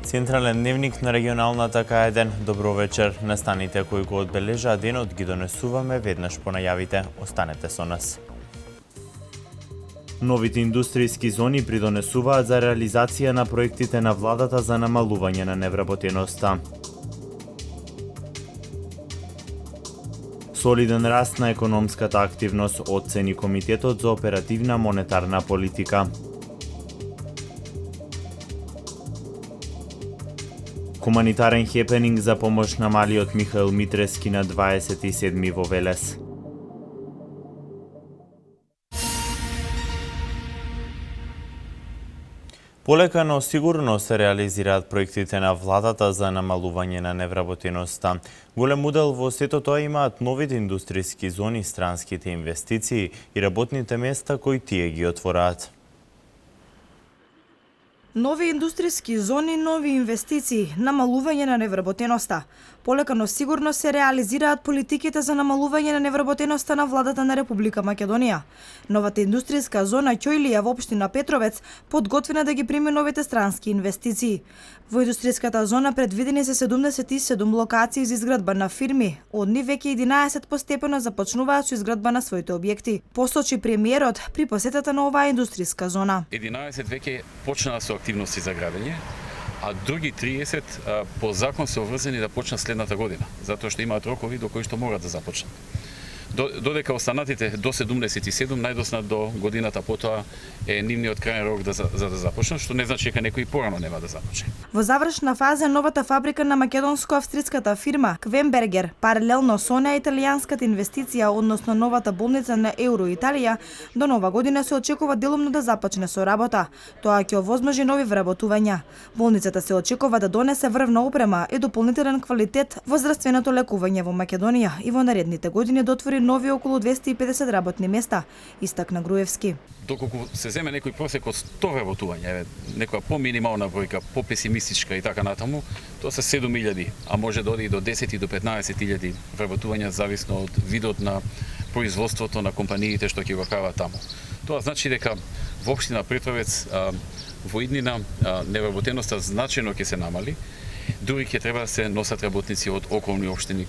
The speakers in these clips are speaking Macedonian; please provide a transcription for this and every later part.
Централен дневник на регионалната К1. Добро вечер. Настаните кои го одбележаа денот ги донесуваме веднаш по најавите. Останете со нас. Новите индустријски зони придонесуваат за реализација на проектите на владата за намалување на невработеноста. Солиден раст на економската активност, оцени Комитетот за оперативна монетарна политика. Хуманитарен хепенинг за помош на малиот Михаил Митрески на 27 во Велес. Полека, но сигурно се реализираат проектите на владата за намалување на невработеноста. Голем удел во сето тоа имаат новите индустријски зони, странските инвестиции и работните места кои тие ги отвораат. Нови индустријски зони, нови инвестиции, намалување на невработеноста. Полека, но сигурно се реализираат политиките за намалување на невработеноста на владата на Република Македонија. Новата индустријска зона Ќојлија во општина Петровец подготвена да ги прими новите странски инвестиции. Во индустријската зона предвидени се 77 локации за изградба на фирми, од нив веќе 11 постепено започнуваат со изградба на своите објекти, посочи премиерот при посетата на оваа индустријска зона. 11 веќе почнаа со активности за градење, а други 30 по закон се обврзани да почнат следната година, затоа што имаат рокови до кои што морат да започнат. Додека останатите до 77, најдосна до годината потоа е нивниот крајен рок за да започнат, што не значи дека некој порано нема да започне. Во завршна фаза новата фабрика на македонско-австриската фирма Квембергер, паралелно со неа италијанската инвестиција, односно новата болница на Еуро Италија, до нова година се очекува делумно да започне со работа. Тоа ќе овозможи нови вработувања. Болницата се очекува да донесе врвна опрема и дополнителен квалитет во здравственото лекување во Македонија и во наредните години да отвори нови околу 250 работни места, истакна Груевски. Доколку се земе некој просек од 100 вработувања, некоја поминимална бројка, попесимистичка и така натаму, тоа се 7000, а може да оди и до 10 и до 15.000 вработувања зависно од видот на производството на компаниите што ќе го прават таму. Тоа значи дека во општина Петровец во иднина невработеноста значајно ќе се намали. Дури ќе треба да се носат работници од околни општини,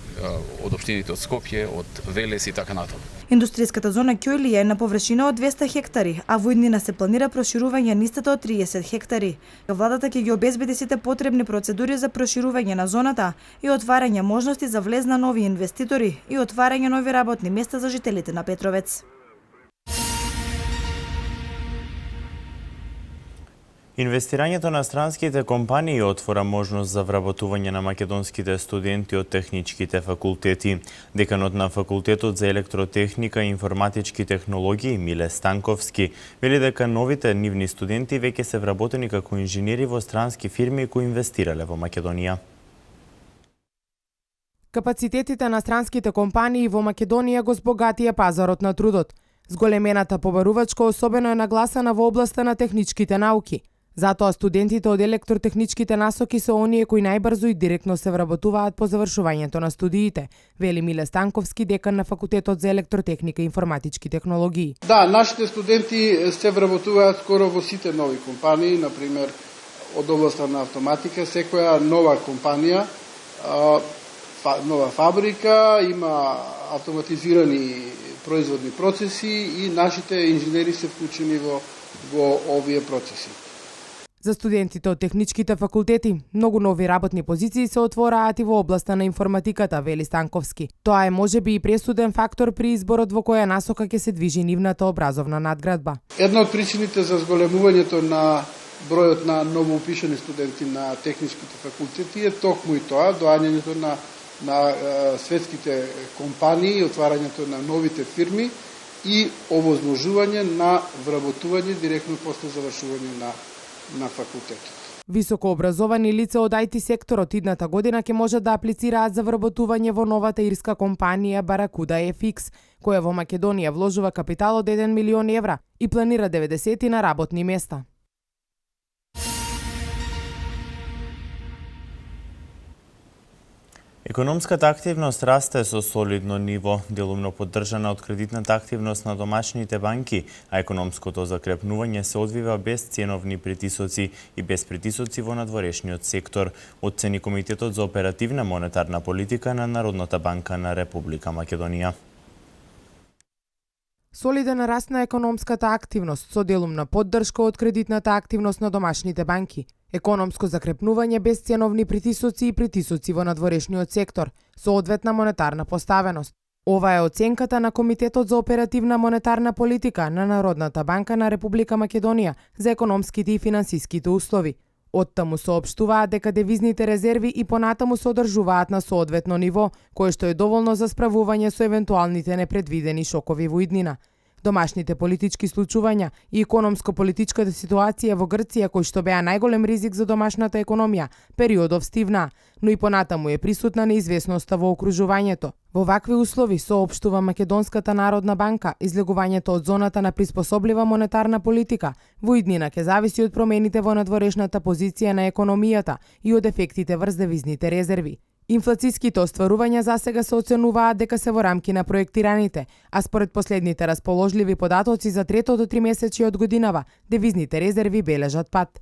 од општините од Скопје, од Велес и така натаму. Индустријската зона Ќојлија е на површина од 200 хектари, а во иднина се планира проширување на истата од 30 хектари. Владата ќе ги обезбеди сите потребни процедури за проширување на зоната и отварање можности за влез на нови инвеститори и отварање нови работни места за жителите на Петровец. Инвестирањето на странските компании отвора можност за вработување на македонските студенти од техничките факултети. Деканот на факултетот за електротехника и информатички технологии Миле Станковски вели дека новите нивни студенти веќе се вработени како инженери во странски фирми кои инвестирале во Македонија. Капацитетите на странските компании во Македонија го збогатија пазарот на трудот. Зголемената побарувачка особено е нагласена во областа на техничките науки. Затоа студентите од електротехничките насоки се оние кои најбрзо и директно се вработуваат по завршувањето на студиите, вели Миле Станковски, декан на факултетот за електротехника и информатички технологии. Да, нашите студенти се вработуваат скоро во сите нови компании, например од областа на автоматика, секоја нова компанија, нова фабрика има автоматизирани производни процеси и нашите инженери се вклучени во овие процеси. За студентите од техничките факултети, многу нови работни позиции се отвораат и во областа на информатиката, вели Станковски. Тоа е можеби и пресуден фактор при изборот во која насока ќе се движи нивната образовна надградба. Една од причините за зголемувањето на бројот на новоупишани студенти на техничките факултети е токму и тоа, доаѓањето на светските компании, отварањето на новите фирми и овозможување на вработување директно после завршување на факултетот. Високо образовани лица од IT секторот идната година ќе можат да аплицираат за вработување во новата ирска компанија Баракуда FX, која во Македонија вложува капитал од 1 милион евра и планира 90 на работни места. Економската активност расте со солидно ниво, делумно поддржана од кредитната активност на домашните банки, а економското закрепнување се одвива без ценовни притисоци и без притисоци во надворешниот сектор, оцени Комитетот за оперативна монетарна политика на Народната банка на Република Македонија. Солиден раст на економската активност со делумна поддршка од кредитната активност на домашните банки, економско закрепнување без ценовни притисоци и притисоци во надворешниот сектор, со одветна монетарна поставеност. Ова е оценката на Комитетот за оперативна монетарна политика на Народната банка на Република Македонија за економските и финансиските услови. Оттаму соопштуваат дека девизните резерви и понатаму се одржуваат на соодветно ниво, кое што е доволно за справување со евентуалните непредвидени шокови во иднина. Домашните политички случувања и економско-политичката ситуација во Грција, кој што беа најголем ризик за домашната економија, периодов стивна, но и понатаму е присутна неизвестноста во окружувањето. Во вакви услови, соопштува Македонската народна банка, излегувањето од зоната на приспособлива монетарна политика во иднина ќе зависи од промените во надворешната позиција на економијата и од ефектите врз девизните резерви. Инфлацијските остварувања засега се оценуваат дека се во рамки на проектираните, а според последните расположливи податоци за третото тримесечие од годинава, девизните резерви бележат пад.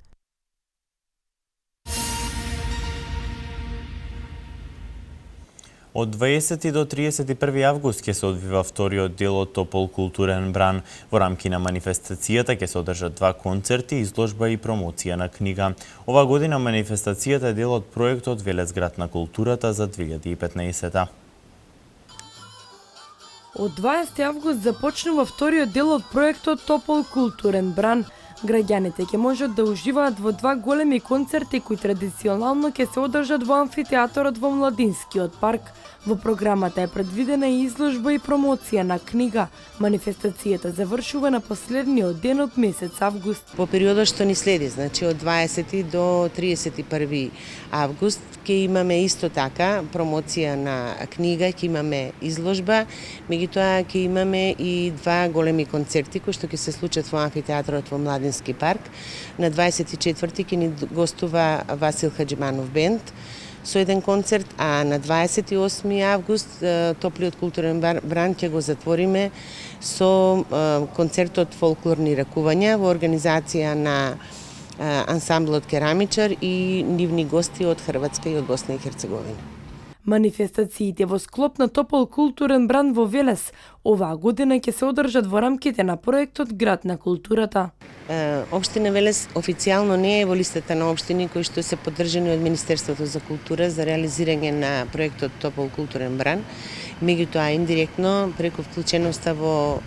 Од 20 до 31 август ќе се одвива вториот дел од Топол културен бран. Во рамки на манифестацијата ќе се одржат 2 концерти, изложба и промоција на книга. Ова година манифестацијата е дел од проектот Велес град на културата за 2015. Од 20 август започнува вториот дел од проектот Топол културен бран. Граѓаните ќе можат да уживаат во 2 големи концерти кои традиционално ќе се одржат во амфитеатарот во Младинскиот парк. Во програмата е предвидена и изложба и промоција на книга. Манифестацијата завршува на последниот ден од месец август. По периодот што ни следи, значи од 20 до 31 август, ќе имаме исто така промоција на книга, ќе имаме изложба, меѓутоа ќе имаме и 2 големи концерти кои што ќе се случат во амфитеатарот во Младински парк. На 24 ќе ни гостува Васил Хаџиманов бенд со еден концерт, а на 28 август Топлиот културен бран ќе го затвориме со концертот Фолклорни ракувања во организација на ансамблот Керамичар и нивни гости од Хрватска и од Босна и Херцеговина. Манифестациите во склоп на Топол културен бран во Велес оваа година ќе се одржат во рамките на проектот Град на културата. Општина Велес официјално не е во листата на општини кои што се поддржани од Министерството за култура за реализирање на проектот Топол културен бран, меѓутоа индиректно преку вклученоста во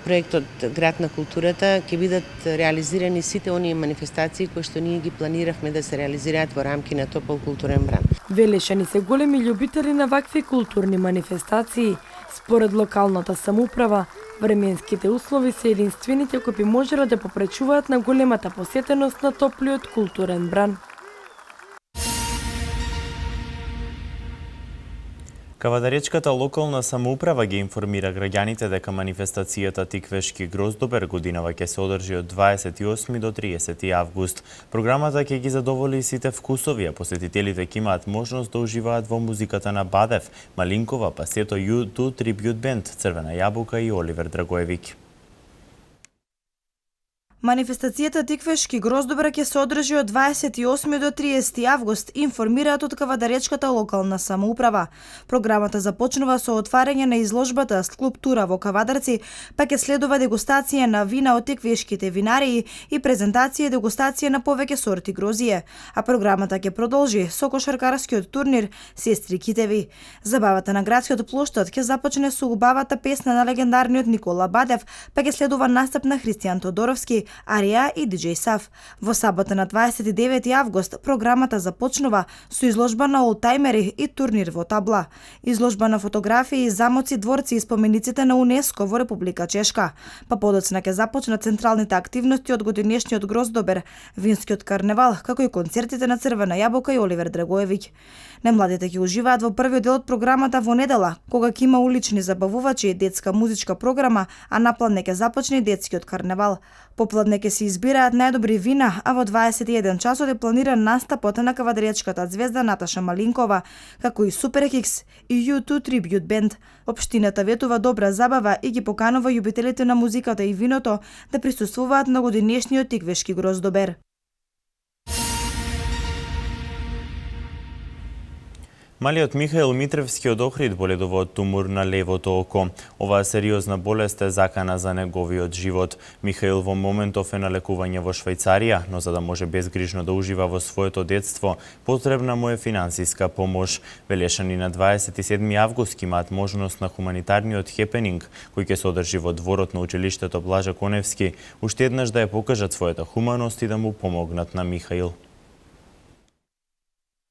проектот Град на културата ќе бидат реализирани сите оние манифестации кои што ние ги планиравме да се реализираат во рамки на Топол културен бран. Велешани се големи љубители на вакви културни манифестации. Според локалната самоуправа, временските услови се единствените кои би можело да попречуваат на големата посетеност на Топлиот културен бран. Кавадаречката локална самоуправа ги информира граѓаните дека манифестацијата Тиквешки гроздобер годинава ќе се одржи од 28 до 30 август. Програмата ќе ги задоволи сите вкусови, а посетителите ќе имаат можност да уживаат во музиката на Бадев, Малинкова, Пасето U2 Tribute Band, Црвена јабука и Оливер Драгоевиќ. Манифестацијата Тиквешки гроздобер ќе се одржи од 28 до 30 август, информираат од Кавадаречката локална самоуправа. Програмата започнува со отварање на изложбата Скулптура во Кавадарци, па ќе следува дегустација на вина од тиквешките винарии и презентација и дегустација на повеќе сорти грозје, а програмата ќе продолжи со кошаркарскиот турнир Сестри Китеви. Забавата на градскиот плоштад ќе започне со убавата песна на легендарниот Никола Бадев, па ќе следува настап на Христијан Тодоровски, Арија и DJ Сав. Во сабота на 29 август програмата започнува со изложба на олтајмери и турнир во табла, изложба на фотографии, замоци, дворци и спомениците на УНЕСКО во Република Чешка. Па подоцна ќе започнат централните активности од годинешниот гроздобер, винскиот карневал, како и концертите на Црвена јабука и Оливер Драгоевиќ. Немладите ќе уживаат во првиот дел од програмата во недела, кога ќе има улични забавувачи и детска музичка програма, а наплан ќе започне и детскиот карневал. По Попладне ќе се избираат најдобри вина, а во 21 часот е планиран настапот на кавадаријачката звезда Наташа Малинкова, како и Суперхикс и U2 Tribute Band. Општината ветува добра забава и ги поканува љубителите на музиката и виното да присуствуваат на годинешниот Тиквешки гроздобер. Малиот Михаил Митревски од Охрид боледува од тумор на левото око. Оваа сериозна болест е закана за неговиот живот. Михаил во моментов е на лекување во Швајцарија, но за да може безгрижно да ужива во своето детство, потребна му е финансиска помош. Велешани на 27 август имаат можност на хуманитарниот хепенинг, кој ќе се одржи во дворот на училиштето Блаже Коневски, уште еднаш да ја покажат својата хуманост и да му помогнат на Михаил.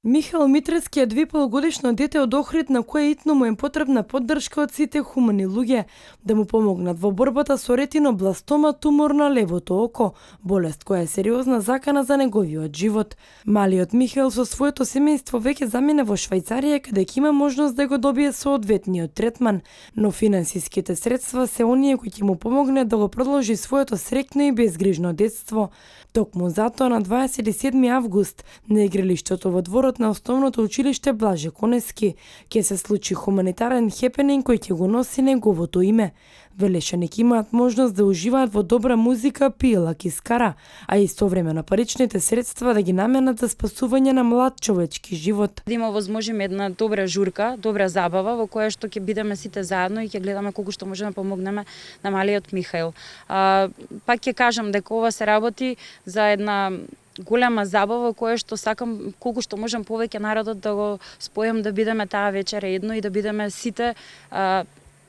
Михаил Митревски е 2,5-годишно дете од Охрид на кое итно му е потребна поддршка од сите хумани луѓе да му помогнат во борбата со ретинобластома, тумор на левото око, болест која е сериозна закана за неговиот живот. Малиот Михаил со своето семејство веќе замине во Швајцарија, каде ќе има можност да го добие соодветниот третман, но финансиските средства се оние кои ќе му помогнат да го продолжи своето среќно и безгрижно детство. Токму затоа на 27 август на игралиштето во дворот на основното училиште Блаже Коневски ќе се случи хуманитарен хепенинг кој ќе го носи неговото име. Велешани ќе имаат можност да уживаат во добра музика, пиела кискара, а истовремено паричните средства да ги наменат за спасување на млад човечки живот. Да има возможиме една добра журка, добра забава во која што ќе бидеме сите заедно и ќе гледаме колку што можеме да помогнеме на малиот Михаил. Пак ќе кажам дека ова се работи за една голема забава која што сакам колку што можам повеќе народот да го спојам, да бидеме таа вечера едно и да бидеме сите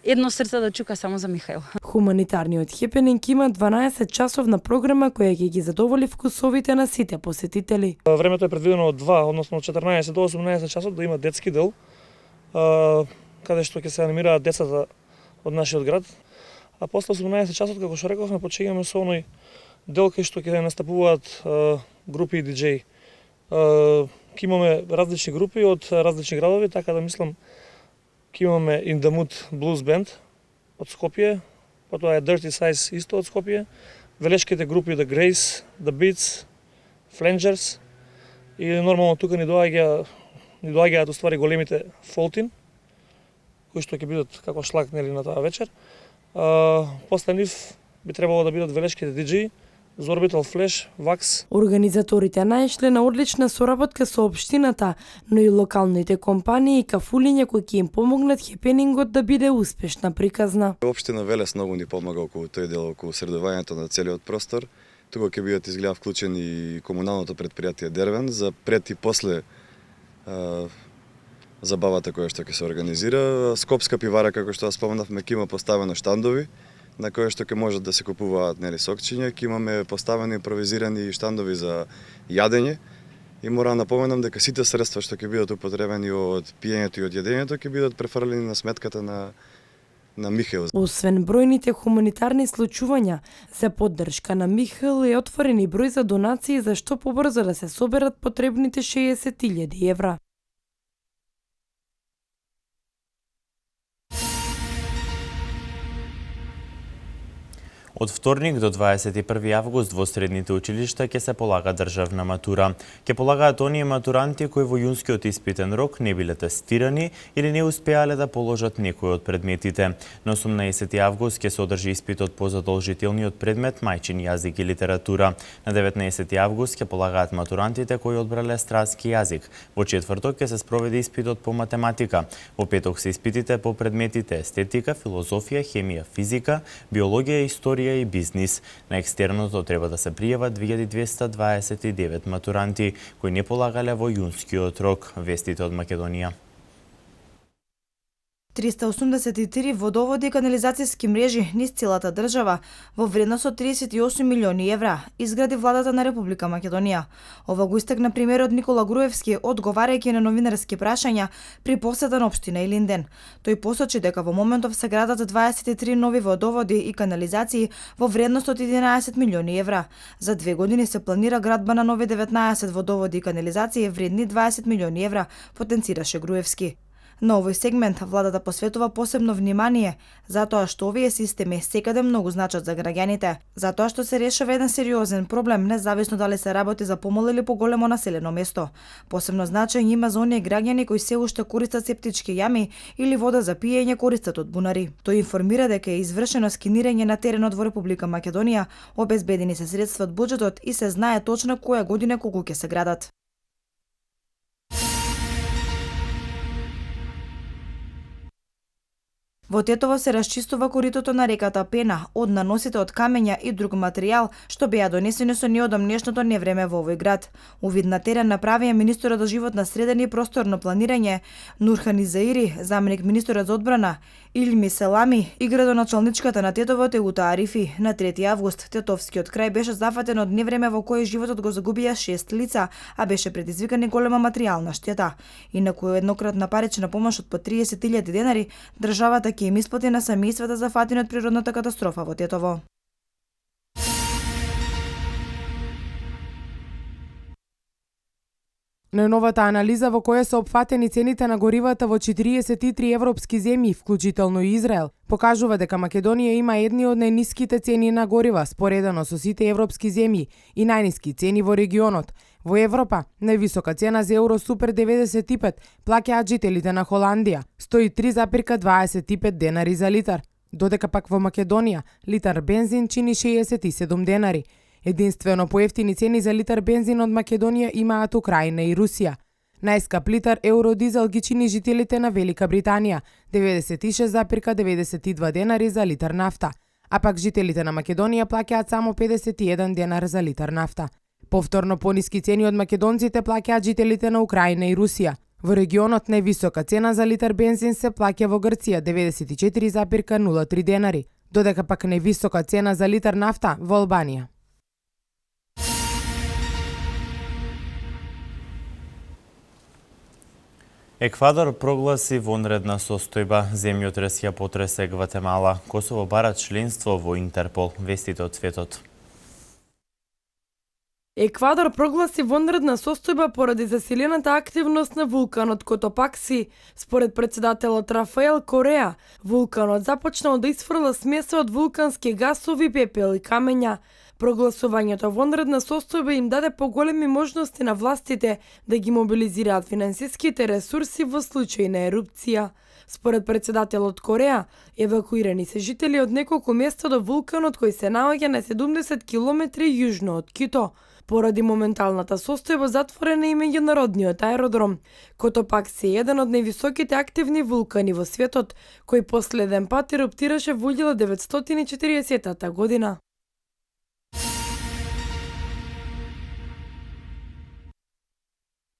едно срце да чука само за Михаил. Хуманитарниот хепенинг има 12 часовна програма која ќе ги задоволи вкусовите на сите посетители. Времето е предвидено од 2, односно од 14 до 18 часот да има детски дел, каде што ќе се анимираат децата од нашиот град. А после 18 часот, како што рековме, почиѓаме со оној дел кај што ќе настапуваат групи и диџеи. Ќе имаме различни групи од различни градови, така да мислам ќе имаме In the Mood Blues Band од Скопје, потоа е Dirty Size исто од Скопје, велешките групи The Grace, The Beats, Flangers и нормално тука ни доаѓаат уствари големите Фолтин, кои што ќе бидат како шлаг нели на таа вечер. После нив би требало да бидат велешките диџеи, Зорбитал Флеш, Вакс. Организаторите најшле на одлична соработка со општината, но и локалните компании и кафулиња кои ќе им помогнат хепенингот да биде успешна приказна. Општина Велес многу ни помага околу тој дел, околу средувањето на целиот простор. Тука ќе бидат изгледа вклучени и комуналното предпријатие Дервен за пред и после забавата која што ќе се организира. Скопска пивара, како што споменавме, ќе има поставено штандови на кои што ќе можат да се купуваат нели сокчиња, ќе имаме поставени импровизирани штандови за јадење и мора да напоменам дека сите средства што ќе бидат употребени од пиењето и од јадењето ќе бидат префрлени на сметката на Михаил. Освен бројните хуманитарни случувања, за поддршка на Михаил е отворен и број за донации за што побрзо да се соберат потребните 60.000 евра. Од вторник до 21 август во средните училишта ќе се полага државна матура. Ќе полагаат оние матуранти кои во јунскиот испитен рок не биле тестирани или не успеале да положат некој од предметите. На 18 август ќе се одржи испитот по задолжителниот предмет мајчин јазик и литература. На 19 август ќе полагаат матурантите кои одбрале странски јазик. Во четврток ќе се спроведе испитот по математика. Во петок се испитите по предметите естетика, филозофија, хемија, физика, биологија, историја и бизнис. На екстерното треба да се пријават 2229 матуранти кои не полагале во јунскиот рок. Вестите од Македонија. 383 водоводи и канализацијски мрежи низ целата држава во вредност од 38 милиони евра изгради владата на Република Македонија. Ова го истакна премиерот Никола Груевски одговарајќи на новинарски прашања при посета на општина Илинден. Тој посочи дека во моментов се градат 23 нови водоводи и канализации во вредност од 11 милиони евра. За 2 години се планира градба на нови 19 водоводи и канализации вредни 20 милиони евра, потенцираше Груевски. На овој сегмент владата посветува посебно внимание затоа што овие системи секаде многу значат за граѓаните, затоа што се решава еден сериозен проблем независно дали се работи за помало или поголемо населено место. Посебно значење има за оние граѓани кои се уште користат септички јами или вода за пиење користат од бунари. Тој информира дека е извршено скинирање на теренот во Република Македонија, обезбедени се средства од буџетот и се знае точно која година колку ќе се градат. Во Тетово се расчистува коритото на реката Пена од наносите од камења и друг материјал што беа донесени со неодамнешното невреме во овој град. Увид на терен направија министерот за животна средина и просторно планирање Нурхан Изаири, заменик министерот за одбрана Илми Селами и градоначалничката на Тетово Тегута Арифи. На 3 август Тетовскиот крај беше зафатен од невреме во кој животот го загубија 6 лица, а беше предизвикана и голема материјална штета. Инаку еднократна парична помош од по 30.000 денари државата ќе им исплати на семејствата зафатени од природната катастрофа во Тетово. Најновата анализа во која се опфатени цените на горивата во 43 европски земји, вклучително и Израел, покажува дека Македонија има едни од најниските цени на горива споредено со сите европски земји и најниски цени во регионот. Во Европа, највисока цена за Евро Супер 95 плаќаат жителите на Холандија, 103,25 денари за литар, додека пак во Македонија литар бензин чини 67 денари. Единствено поевтини цени за литар бензин од Македонија имаат Украина и Русија. Најскап литар евродизел ги чини жителите на Велика Британија, 96,92 денари за литар нафта, а пак жителите на Македонија плаќаат само 51 денар за литар нафта. Повторно пониски цени од македонците плаќаат жителите на Украина и Русија. Во регионот највисока цена за литар бензин се плаќа во Грција, 94,03 денари, додека пак највисока цена за литар нафта во Албанија. Еквадор прогласи вонредна состојба. Земјотрес ја потресе Гватемала. Косово бара членство во Интерпол. Вестите од светот. Еквадор прогласи вонредна состојба поради засилената активност на вулканот Котопакси. Според председателот Рафаел Кореа, вулканот започнал да исфрла смеса од вулкански гасови, пепел и камења. Прогласувањето вонредна состојба им даде поголеми можности на властите да ги мобилизираат финансиските ресурси во случај на ерупција. Според председателот Кореа, евакуирани се жители од неколку места до вулканот кој се наоѓа на 70 километри јужно од Кито. Поради моменталната состојба затворен е и меѓународниот аеродром. Котопакси е еден од највисоките активни вулкани во светот, кој последен пат еруптираше во 1940 година.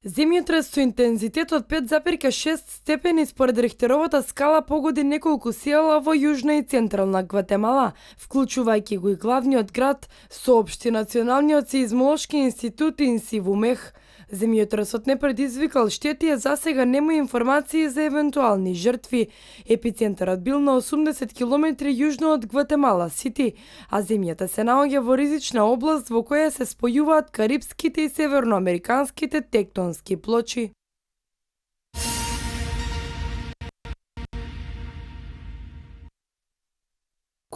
Земјотрес со интензитет од 5,6 степени според Рихтеровата скала погоди неколку села во јужна и централна Гватемала, вклучувајќи го и главниот град, соопшти Националниот сеизмолошки институт Инсивумех. Земјотресот не предизвикал штети, а засега нема информации за евентуални жртви. Епицентарот бил на 80 километри јужно од Гватемала Сити, а земјата се наоѓа во ризична област во која се спојуваат карипските и северноамериканските тектонски плочи.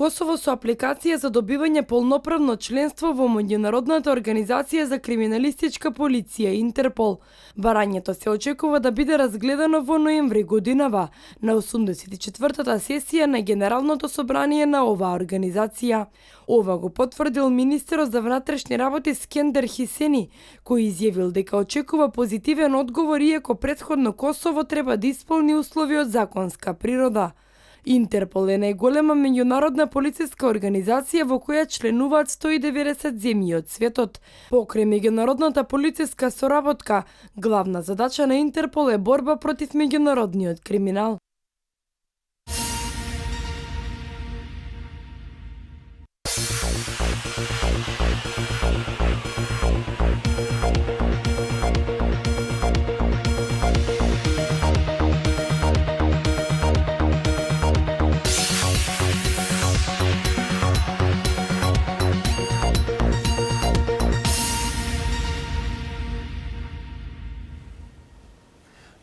Косово со апликација за добивање полноправно членство во Меѓународната организација за криминалистичка полиција Интерпол. Барањето се очекува да биде разгледано во ноември годинава на 84-та сесија на Генералното собрание на оваа организација. Ова го потврдил министерот за внатрешни работи Скендер Хисени, кој изјавил дека очекува позитивен одговор иако претходно Косово треба да исполни услови од законска природа. Интерпол е најголема меѓународна полициска организација во која членуваат 190 земји од светот. Покрај меѓународната полициска соработка, главна задача на Интерпол е борба против меѓународниот криминал.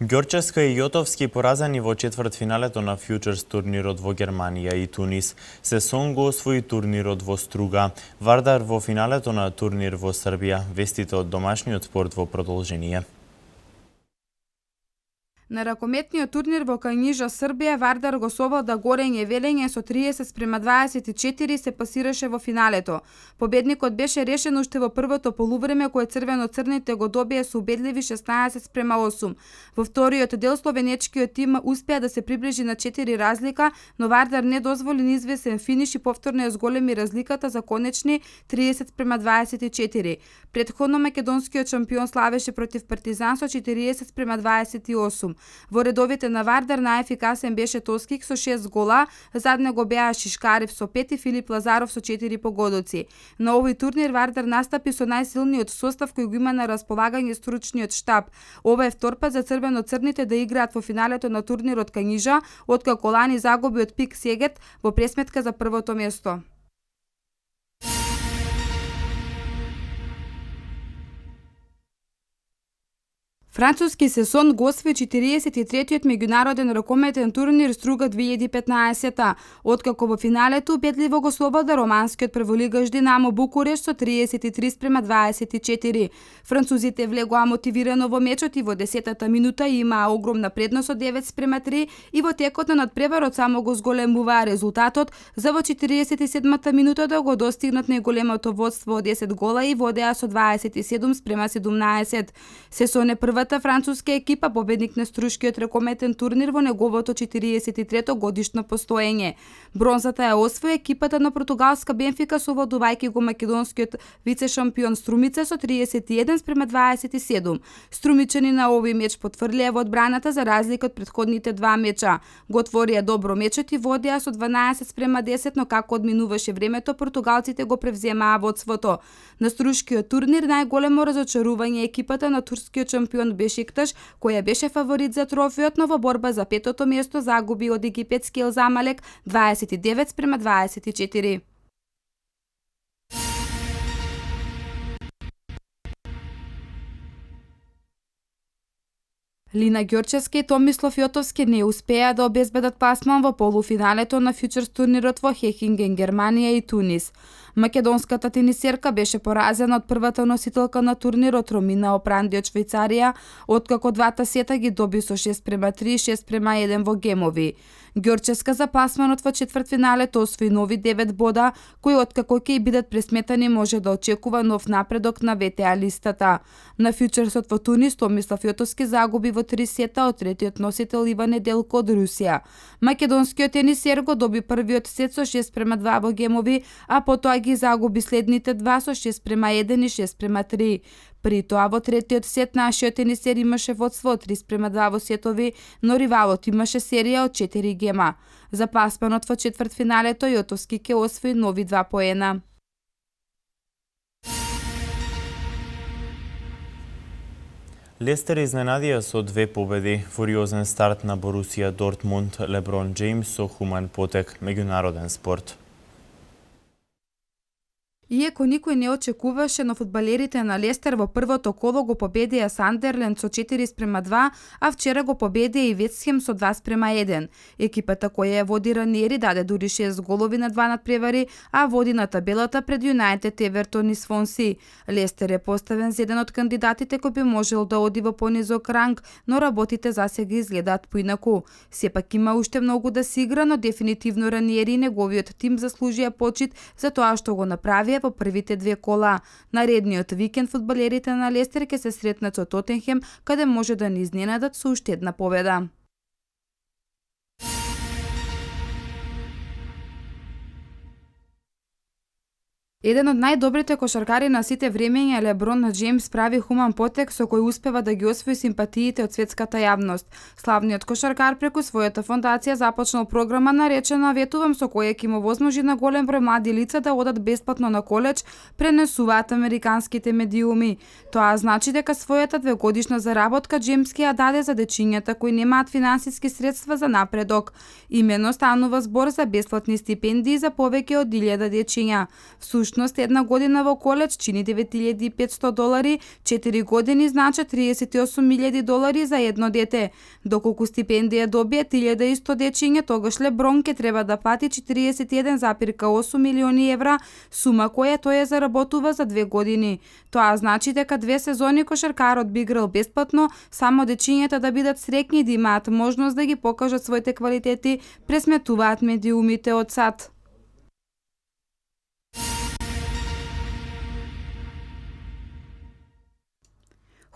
Ѓорческа и Јотовски поразени во четвртфиналето на Фјучерс турнирот во Германија и Тунис. Сесон го освои турнирот во Струга. Вардар во финалето на турнир во Србија. Вестите од домашниот спорт во продолжение. На ракометниот турнир во Кањижа, Србија, Вардар го совлада Горење Велење со 30:24 се пасираше во финалето. Победникот беше решен уште во првото полувреме, кое црвено-црните го добија со убедливи 16:8. Во вториот дел словенечкиот тим успеа да се приближи на 4 разлика, но Вардар не дозволи неизвесен финиш и повторно ја зголеми разликата за конечни 30:24. Претходно македонскиот шампион славеше против Партизан со 40:28. Во редовите на Вардар најефикасен беше Тоскик со 6 гола, зад него беа Шишкарев со 5 и Филип Лазаров со 4 погодоци. На овој турнир Вардар настапи со најсилниот состав кој го има на располагање стручниот штаб. Ова е втор пат за црвено-црните да играат во финалето на турнирот Кањижа, откако лани загуби од Пик Сегет во пресметка за првото место. Француски сезон го освои 43-тиот меѓународен ракометен турнир Струга 2015, откако во финалето убедливо го слобода романскиот прволигаш Динамо Букурешт со 33:24. Французите влегоа мотивирано во мечот и во 10-та минута имаа огромна предност од 9:3 и во текот на надпреварот само го зголемуваа резултатот за во 47-та минута да го достигнат најголемото водство од 10 гола и водеа со 27:17. Сезон е првата француска екипа победник на струшкиот ракометен турнир во неговото 43-то годишно постоење. Бронзата ја освои екипата на португалска Бенфика совладувајќи го македонскиот вице-шампион Струмица со 31:27. Струмичани на овој меч потврлија во одбраната за разлика од претходните два меча. Го отворија добро мечот и водеа со 12:10, но како одминуваше времето, португалците го превземаа водството. На струшкиот турнир најголемо разочарување екипата на турскиот шампион Бешикташ, која беше фаворит за трофеот, но во борба за петото место загуби од египетски Ел Замалек 29:24. Лина Ѓорческа и Томислав Јотовски не успеа да обезбедат пласман во полуфиналето на Фјучерс турнирот во Хехинген, Германија и Тунис. Македонската тенисерка беше поразена од првата носителка на турнирот Ромина Опранди од Швајцарија, откако двата сета ги доби со 6:3 и 6:1 во гемови. Ѓорческа за пласманот во четвртфиналето освои нови 9 бода, кои откако ќе бидат пресметани може да очекува нов напредок на ВТА листата. На Фјучерсот во Тунис Томислав Јотовски загуби во 3 сета од третиот носител Иван Неделко од Русија. Македонскиот тенисер го доби првиот сет со 6:2 во гемови, а потоа ги загуби следните два со 6:1 и 6:3. При тоа во третиот сет нашиот тенисер имаше водство од 3:2 во сетови, но ривалот имаше серија од 4 гема. За пласманот во четвртфиналето Јотовски ќе освои нови 2 поена. Лестер изненадија со 2 победи. Фуриозен старт на Борусија Дортмунд, Леброн Джеймс со хуман потек, меѓународен спорт. Иако никој не очекуваше, но фудбалерите на Лестер во првото коло го победија Сандерленд со 4:2, а вчера го победија и Вестхем со 2:1. Екипата која ја води Ранери даде дури 6 голови на 2 надпревари, а води на табелата пред Юнајтед, Евертон и Свонси. Лестер е поставен за еден од кандидатите кој би можел да оди во понизок ранг, но работите засега изгледаат поинаку. Сепак има уште многу да се игра, но дефинитивно Ранери и неговиот тим заслужија почит за тоа што го направија во првите 2 кола. Наредниот викенд фудбалерите на Лестер ќе се сретнат со Тотенхем, каде може да ни изненадат со уште една победа. Еден од најдобрите кошаркари на сите времења, Леброн Джеймс, прави хуман потек со кој успева да ги освои симпатиите од светската јавност. Славниот кошаркар преку својата фондација започнал програма наречена "Ветувам", со која ќе му возможи на голем број млади лица да одат бесплатно на коледж, пренесуваат американските медиуми. Тоа значи дека својата 2-годишна заработка Джеймс ќе ја даде за дечињата кои немаат финансиски средства за напредок. Имено станува збор за бесплатни стипендии за повеќе од 1000 дечиња. всушност една година во коледж чини $9,500, 4 години значи $38,000 за едно дете. Доколку стипендија добие 1100 дечиња, тогаш Леброн ќе треба да плати 41,8 милиони евра, сума која тој заработува за 2 години. Тоа значи дека 2 сезони кошаркарот би играл бесплатно, само дечињата да бидат среќни да имаат можност да ги покажат своите квалитети, пресметуваат медиумите од САД.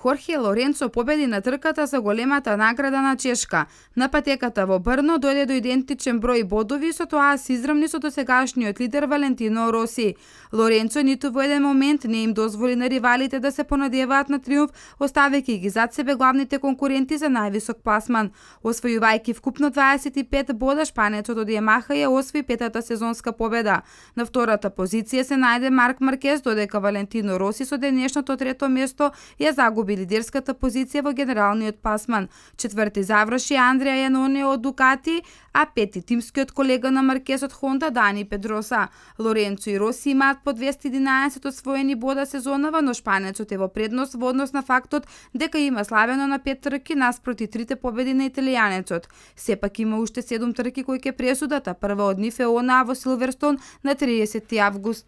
Хорхе Лоренцо победи на трката за големата награда на Чешка. На патеката во Брно дојде до идентичен број бодови, со тоа се изравни со досегашниот лидер Валентино Роси. Лоренцо ниту во еден момент не им дозволи на ривалите да се понадеваат на триумф, оставајќи ги зад себе главните конкуренти за највисок пласман. Освојувајќи вкупно 25 бода, шпанецот од Ямаха ја освои петата сезонска победа. На втората позиција се најде Марк Маркез, додека Валентино Роси со денешното трето место ја загуби лидерската позиција во генералниот пласман. Четврти заврши Андреа Јаноне од Дукати, а пети тимскиот колега на Маркез од Хонда Дани Педроса. Лоренцо и Роси имаат по 211 освоени бода сезонава, но шпанецот е во предност во однос на фактот дека има славено на 5 трки наспроти 3 победи на италијанецот. Сепак има уште 7 трки кои ќе пресудат, а прва од нив е онаа во Силверстон на 30 август.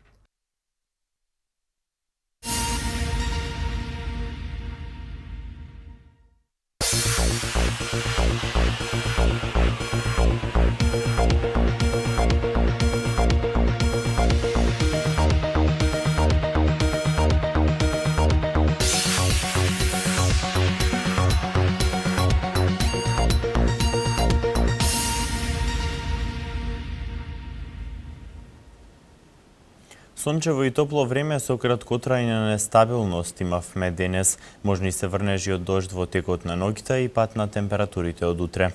Сончево и топло време со краткотрајна нестабилност имавме денес. Можни се врнежи од дожд во текот на ноќта и пат на температурите од утре.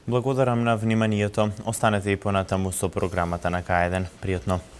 Благодарам на вниманието. Останете и понатаму со програмата на К1. Пријатно.